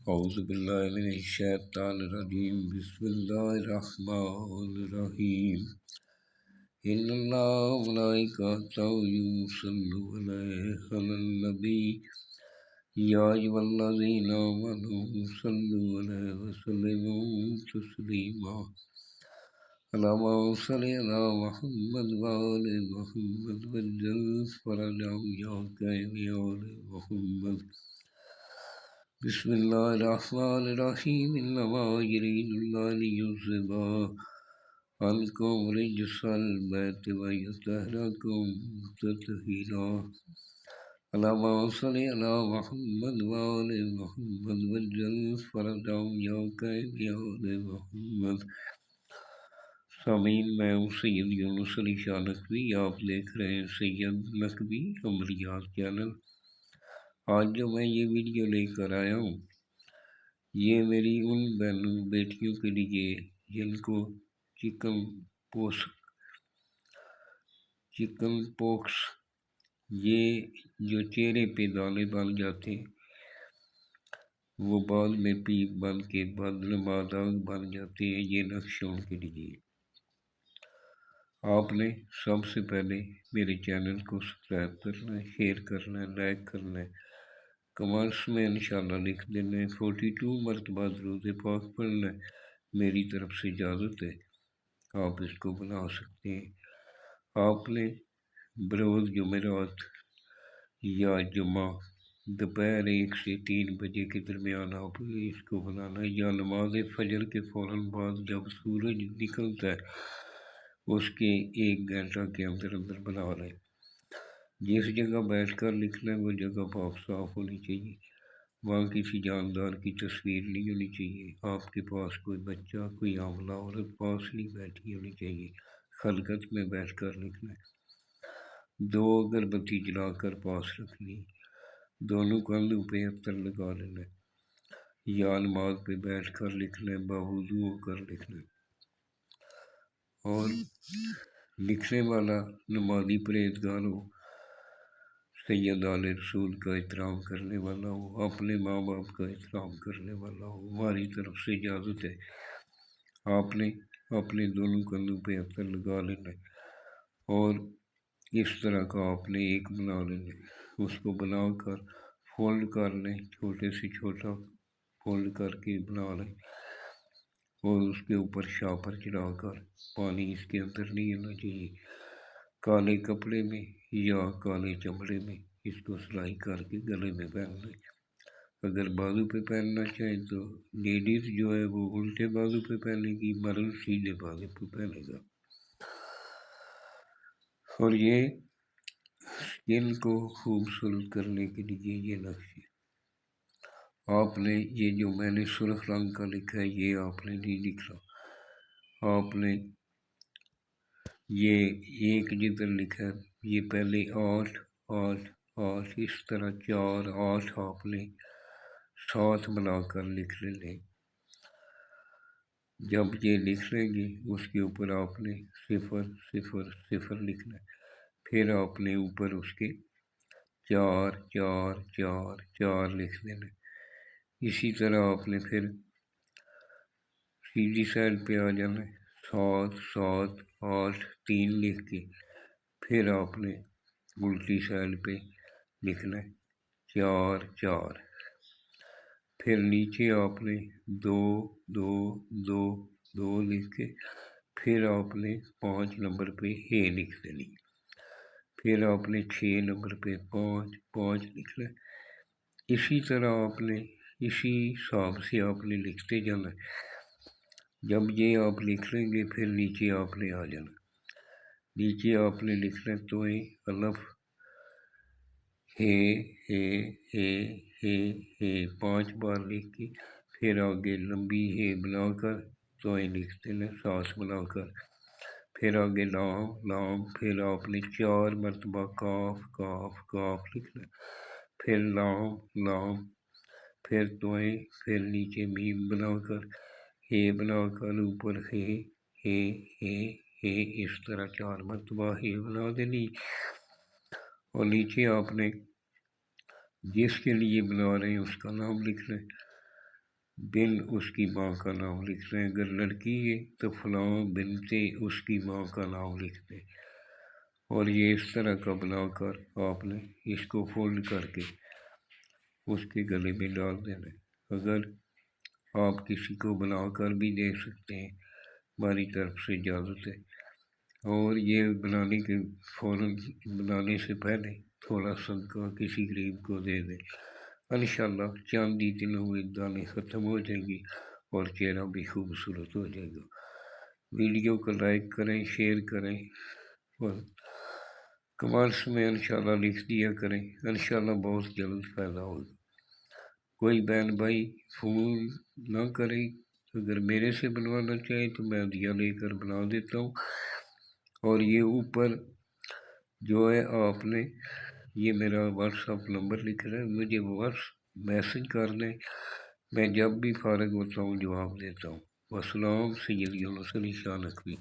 اعوذ باللہ من الشیطان الرجیم بسم اللہ الرحمن الرحیم ان اللہ ملائکۃ یصلون علی النبی یا ایھا الذین آمنوا صلوا علیہ وسلموا تسلیما اللہم صل علی محمد وآل محمد وعجل فرجهم یا کریم یا آل محمد بسم اللہ الرحمن الرحیم انما یرید اللہ لیذھب عنکم رجس البیت ویطہرکم تطہیرا اللہم صل علی محمد وآل محمد وعجل فرجهم یا کریم یا آل محمد۔ سامعین، میں ہوں سید یونس علی شاہ نقوی، آپ دیکھ رہے ہیں سید نقوی عملیات چینل۔ آج جو میں یہ ویڈیو لے کر آیا ہوں، یہ میری ان بہنوں بیٹیوں کے لیے جن کو چکن پوکس یہ جو چہرے پہ دانے بن جاتے ہیں، وہ بعد میں پیپ بن کے بدنما داغ بن جاتے ہیں، یہ نقشوں کے لیے آپ نے سب سے پہلے میرے چینل کو سبسکرائب کرنا ہے، شیئر کرنا ہے، لائک کرنا ہے، کمنٹس میں انشاءاللہ لکھ دینا ہے، 42 مرتبہ درود پاک پڑھنا ہے۔ میری طرف سے اجازت ہے، آپ اس کو بنا سکتے ہیں۔ آپ نے بروز جمعرات یا جمعہ دوپہر 1 سے 3 بجے کے درمیان آپ نے اس کو بنانا ہے، یا نماز فجر کے فوراً بعد جب سورج نکلتا ہے اس کے 1 گھنٹہ کے اندر اندر بنا لیں۔ جس جگہ بیٹھ کر لکھنا ہے وہ جگہ پاک صاف ہونی چاہیے، وہاں کسی جاندار کی تصویر نہیں ہونی چاہیے، آپ کے پاس کوئی بچہ، کوئی حاملہ عورت پاس نہیں بیٹھی ہونی چاہیے، خلقت میں بیٹھ کر لکھنا ہے۔ 2 اگربتی جلا کر پاس رکھنی، دونوں کندھوں پہ عطر لگا لینا ہے، یا نماز پہ بیٹھ کر لکھنا ہے، باوضو ہو کر لکھنا ہے۔ اور لکھنے والا نمازی پرہیزگار ہو، سید آل رسول کا احترام کرنے والا ہو، اپنے ماں باپ کا احترام کرنے والا ہو۔ ہماری طرف سے اجازت ہے، آپ نے اپنے دونوں کندھوں پہ عطر لگا لینا ہے، اور اس طرح کا آپ نے ایک بنا لینا ہے۔ اس کو بنا کر فولڈ کر لیں، چھوٹے سے چھوٹا فولڈ کر کے بنا لیں، اور اس کے اوپر شاپر چڑھا کر، پانی اس کے اندر نہیں ہونا چاہیے، کالے کپڑے میں یا کالے چمڑے میں اس کو سلائی کر کے گلے میں پہن لیں۔ اگر بازو پہ پہننا چاہیں تو لیڈیز جو ہے وہ الٹے بازو پہ پہنے گی، مرد سیدھے بازو پہ پہنے گا۔ اور یہ اسکن کو خوبصورت کرنے کے لیے یہ نقشے آپ نے، یہ جو میں نے سرخ رنگ کا لکھا ہے یہ آپ نے نہیں لکھنا، آپ نے یہ ایک جدھر لکھا ہے یہ پہلے 8 8 8 اس طرح 4 8 آپ نے ساتھ ملا کر لکھ لیں۔ جب یہ لکھ لیں گے اس کے اوپر آپ نے 0 0 0 لکھنا ہے، پھر آپ نے اوپر اس کے 4 4 4 4 لکھ دینا ہے۔ اسی طرح آپ نے پھر سیدھی سائڈ پہ آ جانا ہے، 7 7 8 3 لکھ کے پھر آپ نے الٹی سائڈ پہ لکھنا ہے 4 4، پھر نیچے آپ نے 2 2 2 2 لکھ کے پھر آپ نے 5 نمبر پہ لکھ دینی، پھر آپ نے 6 نمبر پہ 5 5 لکھنا ہے۔ اسی طرح آپ نے اسی حساب سے آپ نے لکھتے جانا ہے۔ جب یہ آپ لکھ لیں گے پھر نیچے آپ نے آ جانا، نیچے آپ نے لکھنا ہے توئیں الف ہے 5 بار لکھ کے پھر آگے لمبی ہے بنا کر توئیں لکھ دینا ساتھ ملا کر، پھر آگے لام لام، پھر آپ نے 4 مرتبہ کاف کاف کاف لکھنا، پھر لام لام، پھر توئیں، پھر نیچے میم بنا کر بنا کر اوپر ہے اس طرح 4 مرتبہ بنا دینی، اور نیچے آپ نے جس کے لیے بنا رہے ہیں اس کا نام لکھنا ہے، بن اس کی ماں کا نام لکھ رہے ہیں، اگر لڑکی ہے تو فلاں بنتے اس کی ماں کا نام لکھ دیں، اور یہ اس طرح کا بنا کر آپ نے اس کو فولڈ کر کے اس کے گلے میں ڈال دینا ہے۔ اگر آپ کسی کو بنا کر بھی دے سکتے ہیں، ہماری طرف سے اجازت ہے، اور یہ بنانے کے فوراً بنانے سے پہلے تھوڑا صدقہ کسی غریب کو دے دیں، انشاءاللہ چاند ہی دنوں میں دانے ختم ہو جائیں گی اور چہرہ بھی خوبصورت ہو جائے گا۔ ویڈیو کو لائک کریں، شیئر کریں اور کمنٹس میں انشاءاللہ لکھ دیا کریں، انشاءاللہ بہت جلد پیدا ہوگا۔ کوئی بہن بھائی فون نہ کریں، اگر میرے سے بنوانا چاہیں تو میں دیا لے کر بنا دیتا ہوں، اور یہ اوپر جو ہے آپ نے یہ میرا واٹس ایپ نمبر لکھ رہا ہے، مجھے میسج کر دیں، میں جب بھی فارغ ہوتا ہوں جواب دیتا ہوں۔ والسلام، سید یونس علی شاہ نقوی۔